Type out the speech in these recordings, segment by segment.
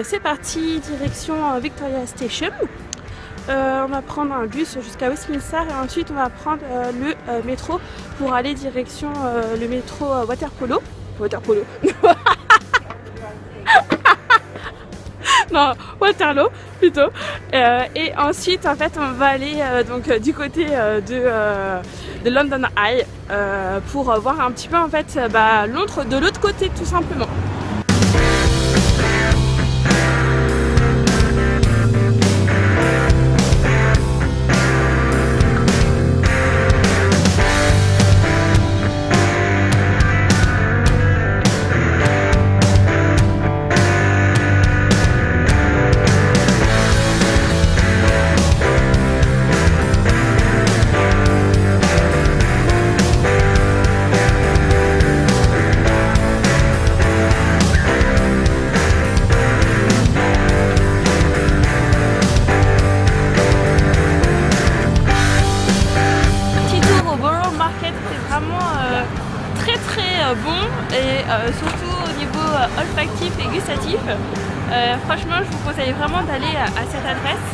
C'est parti, direction Victoria Station. On va prendre un bus jusqu'à Westminster et ensuite on va prendre le métro pour aller direction le métro Waterpolo. Waterpolo. Non, Waterloo plutôt. Et ensuite en fait on va aller donc du côté de London Eye pour voir un petit peu en fait Londres de l'autre côté tout simplement. Bon et surtout au niveau olfactif et gustatif. Franchement je vous conseille vraiment d'aller à cette adresse.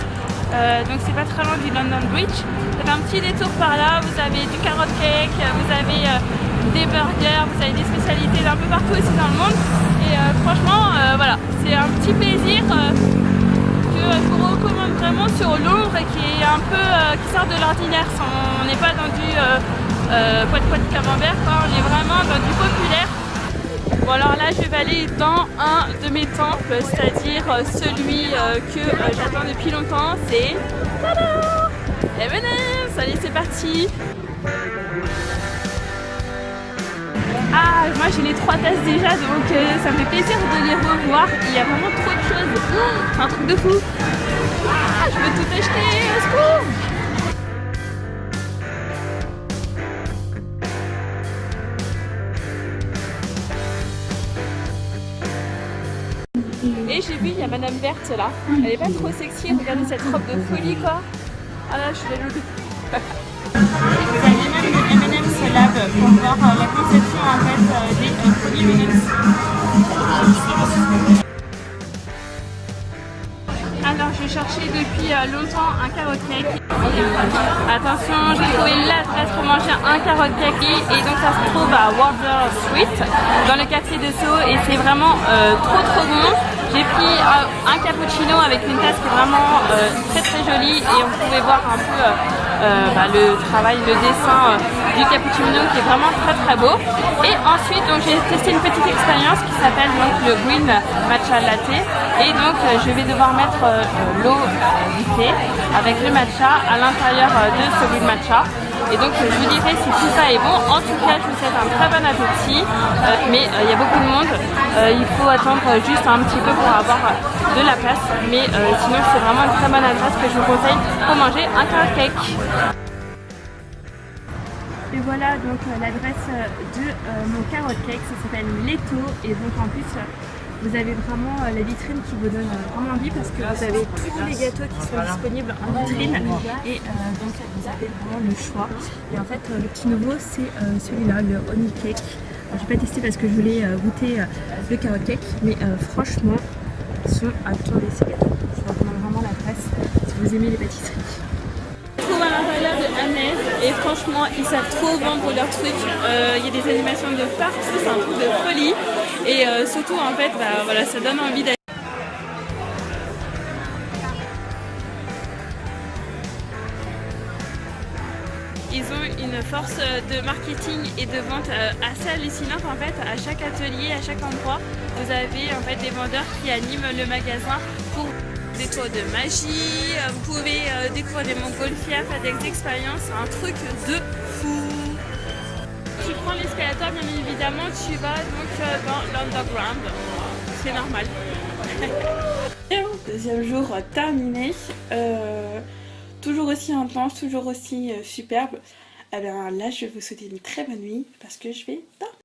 Donc c'est pas très loin du London Bridge. Vous avez un petit détour par là, vous avez du carrot cake, vous avez des burgers, vous avez des spécialités d'un peu partout aussi dans le monde. Et franchement voilà, c'est un petit plaisir que je vous recommande vraiment sur Londres et qui est un peu qui sort de l'ordinaire. On n'est pas dans du poète de camembert, on est vraiment dans du populaire. Bon alors là je vais aller dans un de mes temples, c'est-à-dire celui que j'attends depuis longtemps, c'est M&M's. Allez c'est parti. Ah moi j'ai les 3 tasses déjà donc ça me fait plaisir de les revoir, il y a vraiment trop de choses, c'est un truc de fou. Ah, je veux tout acheter, au secours. Et j'ai vu, il y a Madame Verte là, elle est pas trop sexy, regardez cette robe de folie quoi. Ah là je suis jalouse. Vous avez même le M&M's Lab pour voir la conception en fait des produits M&M's. Alors je cherchais depuis longtemps un carrot cake. Attention, j'ai trouvé l'adresse pour manger un carrot cake et donc ça se trouve à Wardour Street dans le quartier de Soho et c'est vraiment trop bon. J'ai pris un cappuccino avec une tasse qui est vraiment très jolie et on pouvait voir un peu le travail, le dessin du cappuccino qui est vraiment très beau. Et ensuite donc j'ai testé une petite expérience qui s'appelle donc le Green Matcha Latte et donc je vais devoir mettre l'eau du thé avec le matcha à l'intérieur de ce Green Matcha. Et donc je vous dirai si tout ça est bon. En tout cas je vous souhaite un très bon appétit, mais il y a beaucoup de monde, il faut attendre juste un petit peu pour avoir de la place, mais sinon c'est vraiment une très bonne adresse que je vous conseille pour manger un carrot cake. Et voilà donc l'adresse de mon carrot cake, ça s'appelle Leto et donc en plus vous avez vraiment la vitrine qui vous donne vraiment envie parce que vous avez tous les gâteaux qui sont disponibles en vitrine et donc vous avez vraiment le choix. Et en fait le petit nouveau c'est celui-là, le honey cake. Je n'ai pas testé parce que je voulais goûter le carrot cake, mais franchement ils sont à tourner ces gâteaux. Je vous recommande vraiment l'adresse si vous aimez les pâtisseries. Je trouve à l'intérieur de Hermès et franchement ils savent trop vendre leurs trucs. Il y a des animations de partout, c'est un truc de folie. Et surtout en fait voilà, ça donne envie d'aller. Ils ont une force de marketing et de vente assez hallucinante en fait. À chaque atelier, à chaque endroit, vous avez en fait des vendeurs qui animent le magasin pour des tours de magie. Vous pouvez découvrir des montgolfières, faire des expériences, un truc de fou. Tu prends l'escalator bien évidemment, tu vas donc dans l'underground, c'est normal. Deuxième jour terminé, toujours aussi intense, toujours aussi superbe. Eh bien là je vais vous souhaiter une très bonne nuit parce que je vais dormir.